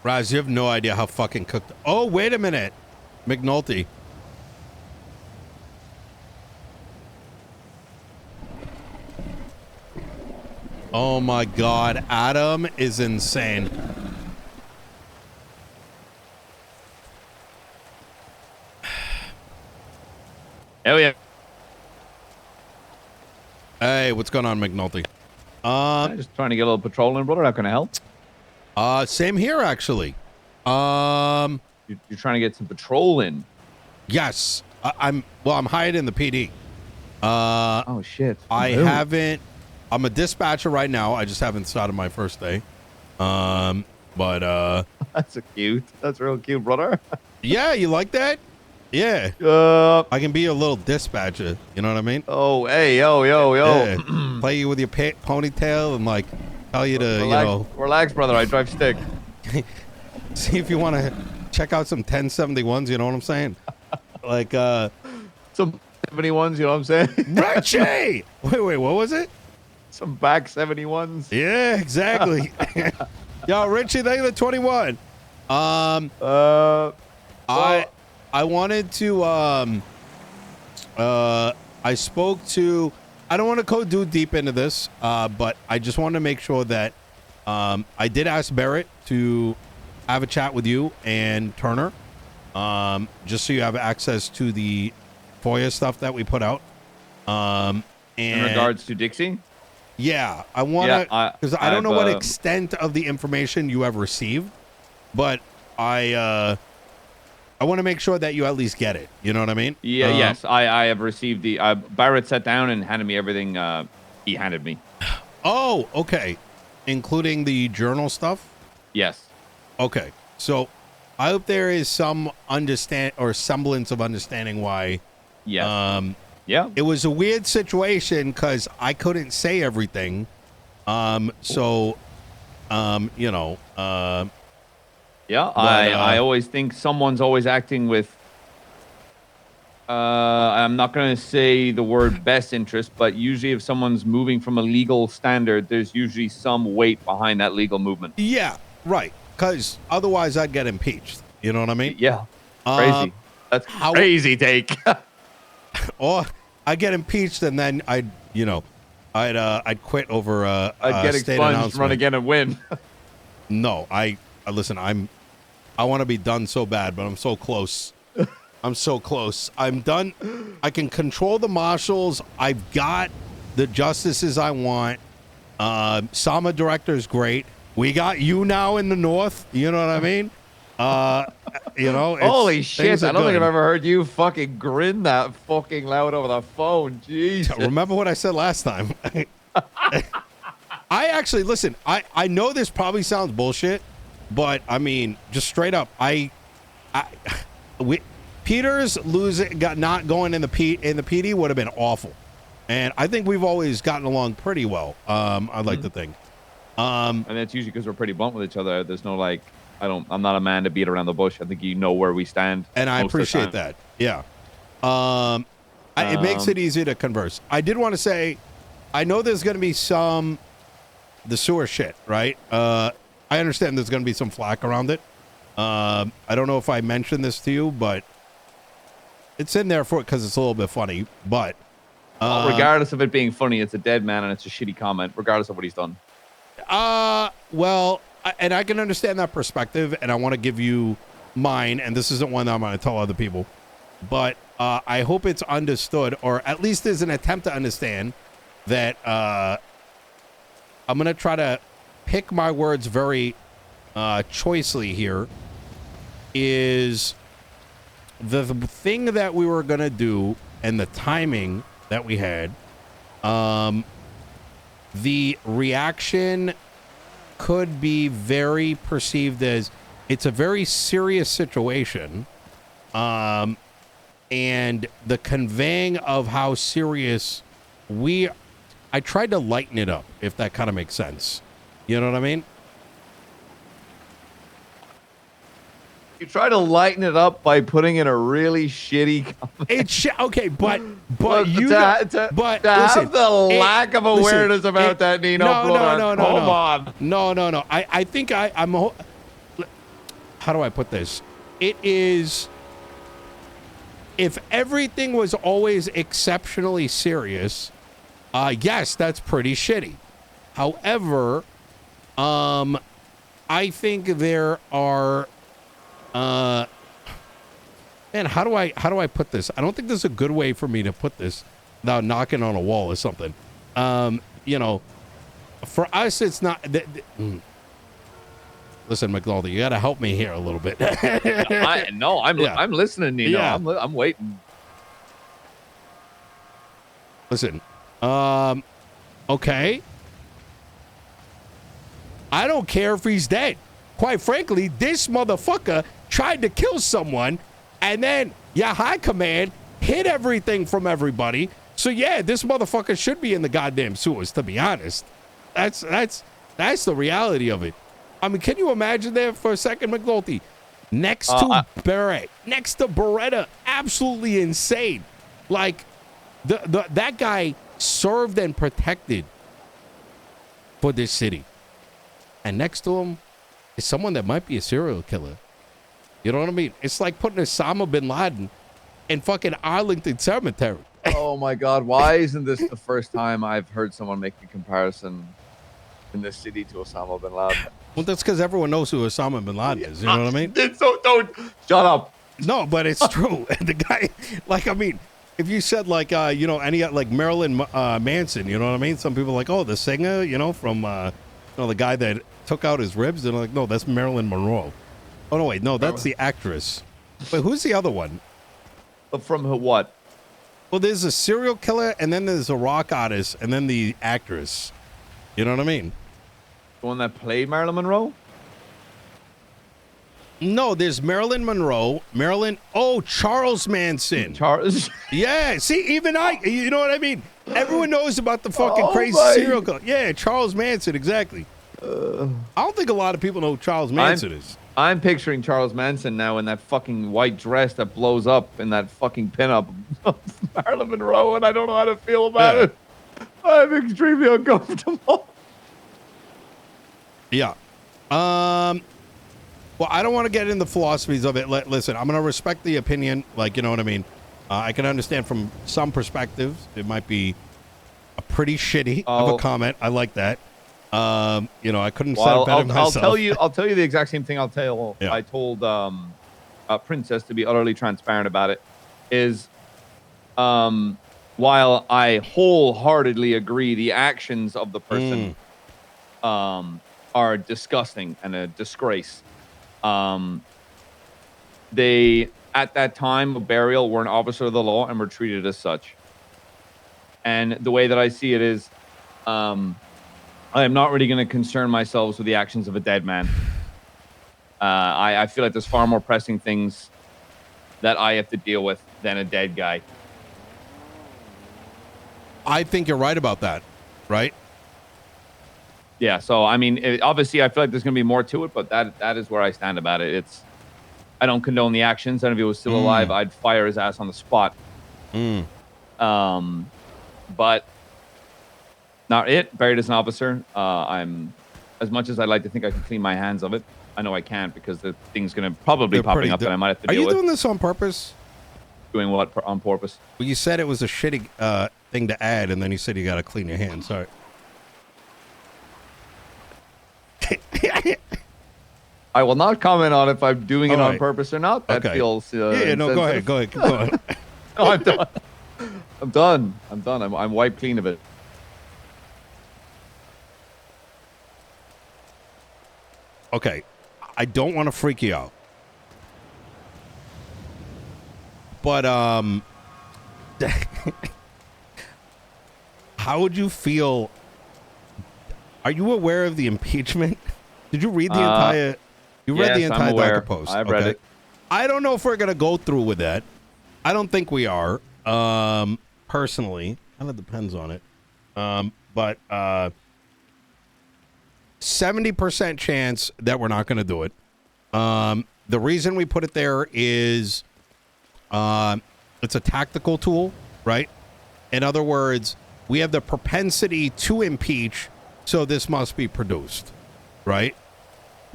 Raz, you have no idea how fucking cooked. Oh, wait a minute. McNaulty. Oh my God. Adam is insane. Hell yeah. Hey, what's going on, McNaulty? Just trying to get a little patrol in, brother. How can I help? Same here, actually. You're trying to get some patrol in. Yes. I'm hired in the PD. Oh shit. I haven't. I'm a dispatcher right now. I just haven't started my first day. But That's cute. That's real cute, brother. yeah, you like that? Yeah. I can be a little dispatcher. You know what I mean? Oh, hey, yo. Yeah. Play you with your ponytail and like tell you to, relax, relax, brother. I drive stick. See if you want to check out some 1071s. You know what I'm saying? Like some 71s. You know what I'm saying? Richie. Wait. What was it? Some back 71s. Yeah, exactly. Yo, Richie, thank you for the 21. I wanted to I spoke to, I don't want to go too deep into this, but I just want to make sure that I did ask Barrett to have a chat with you and Turner, just so you have access to the FOIA stuff that we put out. And in regards to Dixie? Yeah, I want to, because I don't know what extent of the information you have received, but I want to make sure that you at least get it. You know what I mean? Yeah, yes. I have received the, Barrett sat down and handed me everything he handed me. Oh, okay. Including the journal stuff? Yes. Okay. So I hope there is some semblance of understanding why. Yes. Yeah. It was a weird situation because I couldn't say everything. Yeah, I always think someone's always acting with, I'm not going to say the word best interest, but usually if someone's moving from a legal standard, there's usually some weight behind that legal movement. Yeah, right. Because otherwise I'd get impeached. You know what I mean? Yeah. Crazy. That's crazy take. Or I'd get impeached and then I'd I'd quit over I'd get expunged, run again and win. No, listen, I want to be done so bad, but I'm so close. I'm so close. I'm done. I can control the marshals. I've got the justices I want. Sama director is great. We got you now in the north. You know what I mean? Holy shit. I don't think I've ever heard you fucking grin that fucking loud over the phone. Jesus. Remember what I said last time? I actually, listen, I know this probably sounds bullshit, but I mean, just straight up, Peter's not going in the PD would have been awful. And I think we've always gotten along pretty well. I'd like to think. And that's usually because we're pretty blunt with each other. There's no I'm not a man to beat around the bush. I think you know where we stand. And I appreciate that. Yeah. It makes it easier to converse. I did want to say, I know there's going to be the sewer shit, right? I understand there's going to be some flack around it. I don't know if I mentioned this to you, but it's in there because it's a little bit funny. But regardless of it being funny, it's a dead man and it's a shitty comment, regardless of what he's done. Well, and I can understand that perspective, and I want to give you mine, and this isn't one that I'm going to tell other people, but I hope it's understood, or at least there's an attempt to understand that I'm going to try to pick my words very choicely here, is the thing that we were going to do and the timing that we had, the reaction could be very perceived as it's a very serious situation, and the conveying of how serious I tried to lighten it up, if that kind of makes sense. You know what I mean? You try to lighten it up by putting in a really shitty comment. Okay, but listen, have the lack of awareness about that, Nino. No. I think I'm. how do I put this? It is, if everything was always exceptionally serious, yes, that's pretty shitty. However, I think there are, man, how do I put this? I don't think there's a good way for me to put this without knocking on a wall or something. You know, for us, it's not. Listen, McNaulty, you got to help me here a little bit. I'm listening, Nino. Yeah. I'm waiting. Listen, okay. I don't care if he's dead. Quite frankly, this motherfucker tried to kill someone, and then your high command hid everything from everybody. So yeah, this motherfucker should be in the goddamn sewers, to be honest. That's the reality of it. I mean, can you imagine that for a second, McNulty? Next to Beretta, absolutely insane. Like, that guy served and protected for this city. And next to him is someone that might be a serial killer. You know what I mean? It's like putting Osama bin Laden in fucking Arlington Cemetery. Oh my God, why isn't this the first time I've heard someone make a comparison in this city to Osama bin Laden? Well, that's because everyone knows who Osama bin Laden is. You know what I mean? So don't shut up. No, but it's true. The guy, like, I mean, if you said like, you know, any like Marilyn Manson, you know what I mean? Some people are like, oh, the singer, you know, from, you know, the guy that took out his ribs. They're like, no, that's Marilyn Monroe. Oh no, wait, no, that's the actress. But who's the other one? From what? Well, there's a serial killer, and then there's a rock artist, and then the actress. You know what I mean? The one that played Marilyn Monroe? No, there's Marilyn Monroe. Charles Manson. Charles. Yeah, see, even you know what I mean? Everyone knows about the fucking crazy serial killer. Yeah, Charles Manson, exactly. I don't think a lot of people know who Charles Manson is. I'm picturing Charles Manson now in that fucking white dress that blows up in that fucking pinup of Marilyn Monroe, and I don't know how to feel about it. I'm extremely uncomfortable. Yeah. Well, I don't want to get into the philosophies of it. Listen, I'm going to respect the opinion. Like, you know what I mean? I can understand from some perspectives. It might be a pretty shitty of a comment. I like that. You know, I couldn't say it better myself. I'll tell you the exact same thing I told Princess, to be utterly transparent about it, is while I wholeheartedly agree the actions of the person are disgusting and a disgrace. They, at that time of burial, were an officer of the law and were treated as such. And the way that I see it is, I am not really going to concern myself with the actions of a dead man. I feel like there's far more pressing things that I have to deal with than a dead guy. I think you're right about that, right? Yeah, so, I mean, obviously, I feel like there's going to be more to it, but that is where I stand about it. I don't condone the actions, and if he was still alive, I'd fire his ass on the spot. But not it. Buried as an officer. I'm, as much as I'd like to think I can clean my hands of it, I know I can't, because the thing's going to probably popping up that I might have to deal with. Are you doing this on purpose? Doing what on purpose? Well, you said it was a shitty thing to add, and then you said you got to clean your hands. Sorry. I will not comment on if I'm doing it on purpose or not. That feels no, go ahead. Go on. No, I'm done. I'm done. I'm wiped clean of it. Okay, I don't want to freak you out, but how would you feel? Are you aware of the impeachment? Did you read the entire? You read the entire Docker post. I've read it. I don't know if we're gonna go through with that. I don't think we are. Personally, kind of depends on it. But 70% chance that we're not going to do it. The reason we put it there is it's a tactical tool, right? In other words, we have the propensity to impeach, so this must be produced, right?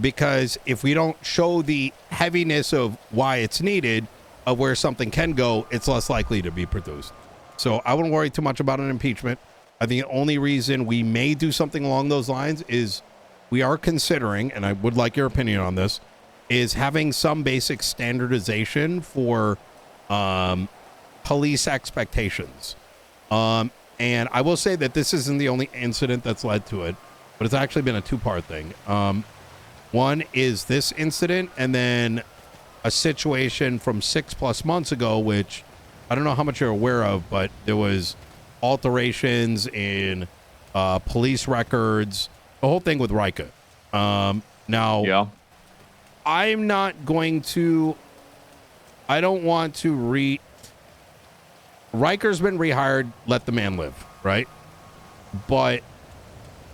because if we don't show the heaviness of why it's needed, of where something can go, it's less likely to be produced. So I wouldn't worry too much about an impeachment. I think the only reason we may do something along those lines is we are considering, and I would like your opinion on this, is having some basic standardization for police expectations. And I will say that this isn't the only incident that's led to it, but it's actually been a two-part thing. One is this incident, and then a situation from 6+ months ago, which I don't know how much you're aware of, but there was alterations in police records, the whole thing with Rika. Now, Yeah. I'm not going to, I don't want to Riker's been rehired, let the man live, right? But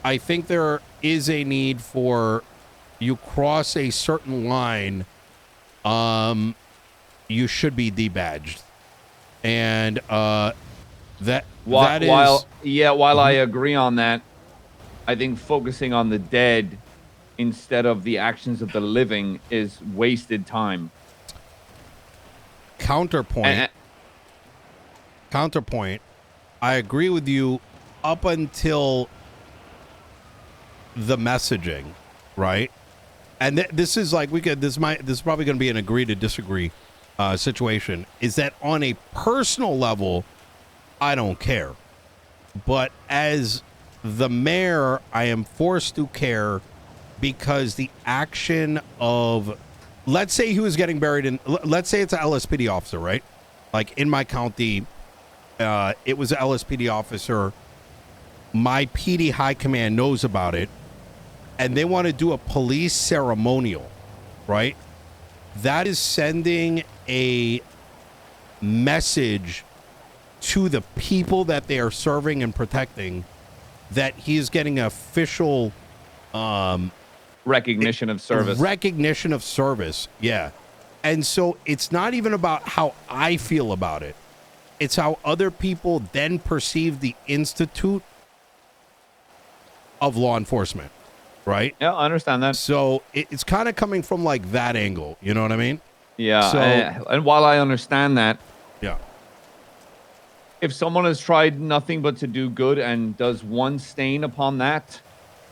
I think there is a need for, you cross a certain line, you should be debadged. And that While Mhm. I agree on that, I think focusing on the dead instead of the actions of the living is wasted time. Counterpoint, I agree with you up until the messaging, right? And this is like, this is probably going to be an agree to disagree situation, is that on a personal level, I don't care. But as the mayor, I am forced to care, because the action of, let's say he was getting buried in, let's say it's an LSPD officer, right? Like in my county, it was an LSPD officer. My PD high command knows about it, and they want to do a police ceremonial, right? That is sending a message to the people that they are serving and protecting that he is getting official recognition of service. Recognition of service, yeah. And so it's not even about how I feel about it. It's how other people then perceive the institute of law enforcement, right? Yeah, I understand that. So it's kind of coming from like that angle, you know what I mean? Yeah, So, and while I understand that, yeah. if someone has tried nothing but to do good and does one stain upon that,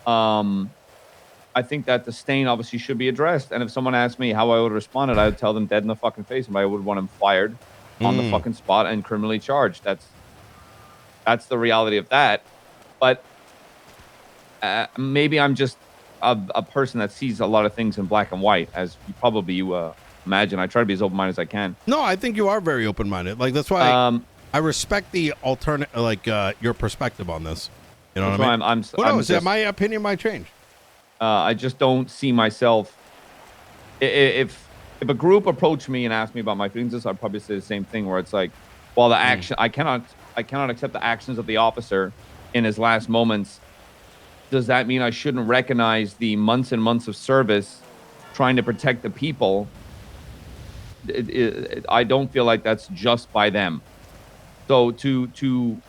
I think that the stain obviously should be addressed. And if someone asked me how I would respond, I would tell them dead in the fucking face, and I would want him fired on the fucking spot and criminally charged. That's the reality of that. But maybe I'm just a person that sees a lot of things in black and white, as you probably imagine. I try to be as open-minded as I can. No, I think you are very open-minded. Like, that's why I respect the alternate, like your perspective on this. You know what I mean? Who knows? My opinion might change. I just don't see myself. If a group approached me and asked me about my feelings, I'd probably say the same thing. Where it's like, well, the action, I cannot accept the actions of the officer in his last moments. Does that mean I shouldn't recognize the months and months of service trying to protect the people? I don't feel like that's just by them. So to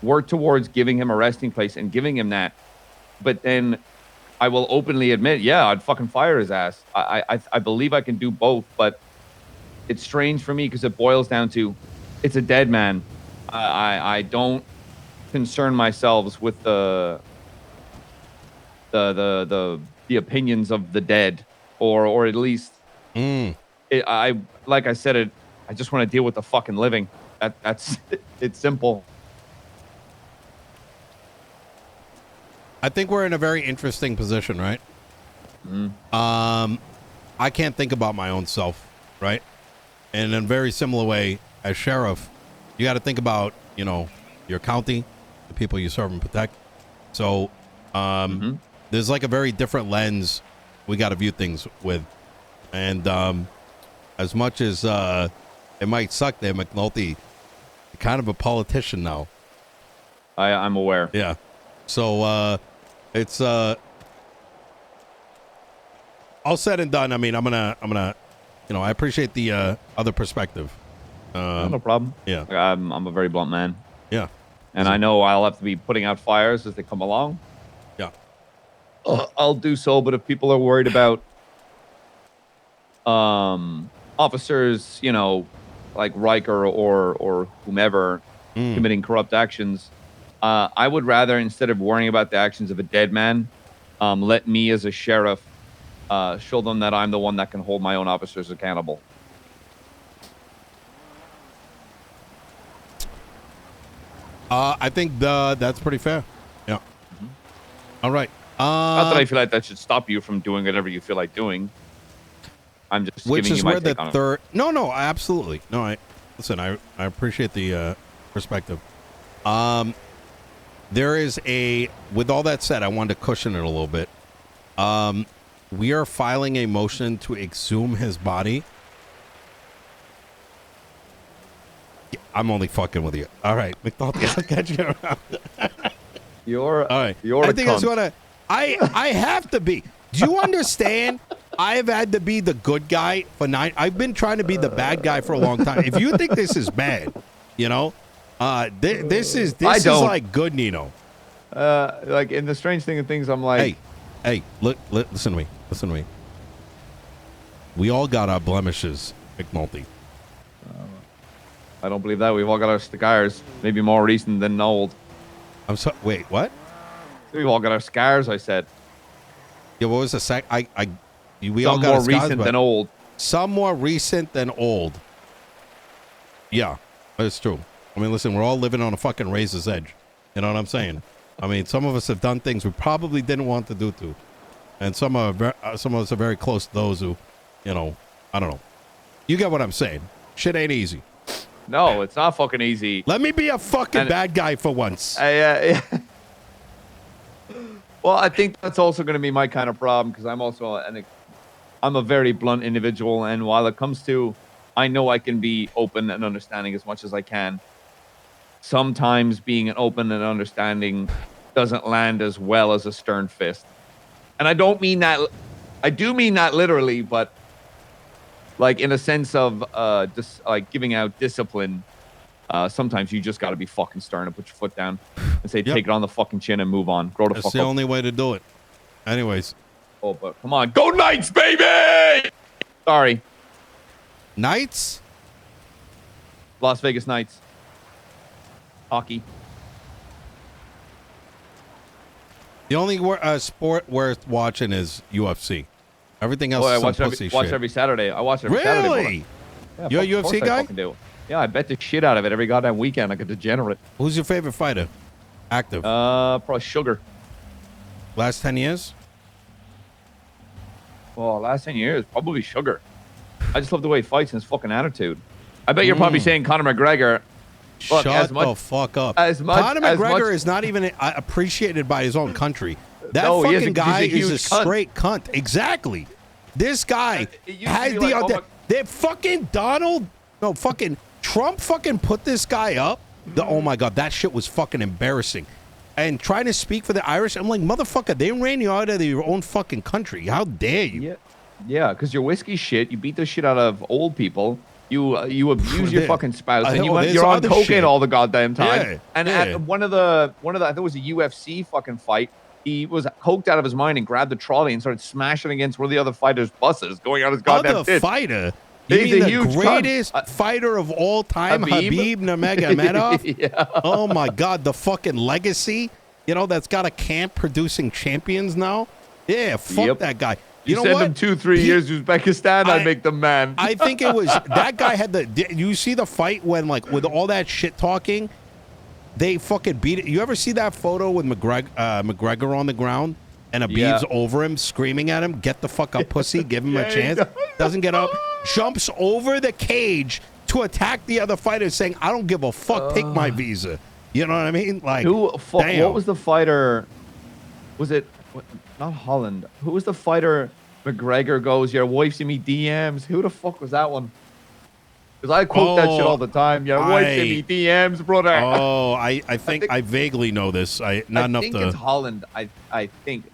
work towards giving him a resting place and giving him that, but then I will openly admit, yeah, I'd fucking fire his ass. I believe I can do both, but it's strange for me because it boils down to, it's a dead man. I don't concern myself with the opinions of the dead, or at least like I said, I just want to deal with the fucking living. That's it's simple. I think we're in a very interesting position, right? I can't think about my own self, right? And in a very similar way, as sheriff, you got to think about, your county, the people you serve and protect. So there's like a very different lens we got to view things with. And as much as it might suck there, McNaulty, you're kind of a politician now. I'm aware. Yeah. So it's all said and done. I mean, I'm gonna I appreciate the other perspective. No problem. Yeah. I'm a very blunt man. Yeah. And I know I'll have to be putting out fires as they come along. Yeah. I'll do so. But if people are worried about officers, you know, like Riker or whomever committing corrupt actions, I would rather, instead of worrying about the actions of a dead man, let me as a sheriff show them that I'm the one that can hold my own officers accountable. I think that's pretty fair. Yeah. All right. Not that I feel like that should stop you from doing whatever you feel like doing. I'm just which giving is you my where the take on it. third. No, absolutely. No, I appreciate the perspective. There is a. With all that said, I wanted to cushion it a little bit. We are filing a motion to exhume his body. I'm only fucking with you. All right, McNaulty, I'll catch you around. You're all right. You're I a think cunt. that's what I have to be. Do you understand? I've had to be the good guy for 9. I've been trying to be the bad guy for a long time. If you think this is bad, you know, this is like good Nino. Like in the strange thing of things, I'm like, hey, listen to me. Listen to me. We all got our blemishes, McNaulty. I don't believe that. We've all got our scars, maybe more recent than old. I'm sorry. Wait, what? We've all got our scars. I said. Yeah, what was the sec? We Some all got more our scars, recent than old. Some more recent than old. Yeah, that's true. I mean, listen, we're all living on a fucking razor's edge. You know what I'm saying? I mean, some of us have done things we probably didn't want to do to, and some of us are very close to those who, you know, I don't know. You get what I'm saying? Shit ain't easy. No, it's not fucking easy. Let me be a fucking bad guy for once. Well, I think that's also going to be my kind of problem, because I'm also I'm a very blunt individual, and while it comes to, I know I can be open and understanding as much as I can. Sometimes being an open and understanding doesn't land as well as a stern fist. And I don't mean that, I do mean that literally, but like in a sense of just like giving out discipline, sometimes you just got to be fucking stern and put your foot down and say, take it on the fucking chin and move on. Grow the fuck up. That's the only way to do it. Anyways. Oh, but come on. Go Knights, baby! Sorry. Knights? Las Vegas Knights. Hockey. The only sport worth watching is UFC. Everything else is some pussy shit. Watch every Saturday. I watch every Saturday. Really? You're a UFC guy? Yeah, I bet the shit out of it every goddamn weekend like a degenerate. Who's your favorite fighter? Active? Probably Sugar. Last 10 years? Well, last 10 years, probably Sugar. I just love the way he fights and his fucking attitude. I bet you're probably saying Conor McGregor. Look, Shut the fuck up. Conor McGregor is not even appreciated by his own country. That fucking guy is a straight cunt. Exactly. This guy has the fucking Trump fucking put this guy up. Oh my God, that shit was fucking embarrassing. And trying to speak for the Irish, I'm like, motherfucker, they ran you out of your own fucking country. How dare you? Yeah, because you're whiskey shit. You beat the shit out of old people. You abuse your fucking spouse, and you're on cocaine all the goddamn time. Yeah, and at one of the I think it was a UFC fucking fight, he was coked out of his mind and grabbed the trolley and started smashing against one of the other fighters' buses, going out his goddamn tits. Fighter? He's the greatest fighter of all time, Habib Nurmagomedov. Yeah. Oh my God, the fucking legacy. You know, that's got a camp producing champions now. Yeah, fuck that guy. You know send him 2-3 years to Uzbekistan, I'd make them man. I think it was that guy had you see the fight when, like, with all that shit talking, they fucking beat it. You ever see that photo with McGregor on the ground and Habib's over him screaming at him, "Get the fuck up, pussy, give him a chance." Doesn't get up, jumps over the cage to attack the other fighter, saying, "I don't give a fuck, take my visa." You know what I mean? Like, what was the fighter? Was it not Holland? Who was the fighter? McGregor goes, "Your wife's in me DMs." Who the fuck was that one? Because I quote that shit all the time. Your wife's in me DMs, brother. Oh, I think I vaguely know this. I think it's Holland. I think.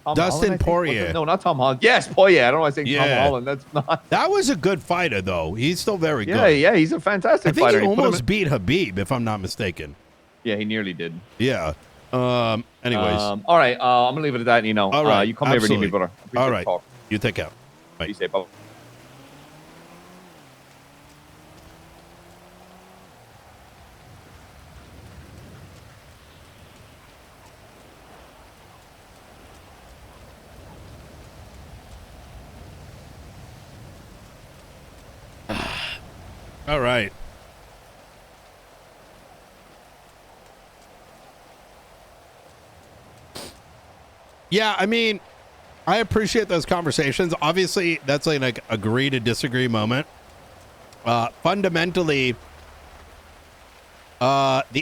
Tom Dustin Holland, Poirier. No, not Tom Holland. Yes, Poirier. I don't know why I think Tom Holland. That's not. That was a good fighter, though. He's still very good. Yeah, he's a fantastic fighter. I think he almost beat Habib, if I'm not mistaken. Yeah, he nearly did. Yeah. Anyways. All right. I'm gonna leave it at that. Nino. All right. You call me every Absolutely. need me, brother. Appreciate All the right. talk. You take care. Bye. Be safe. Bye. All right. Yeah, I mean, I appreciate those conversations. Obviously, that's like an agree to disagree moment. Fundamentally, the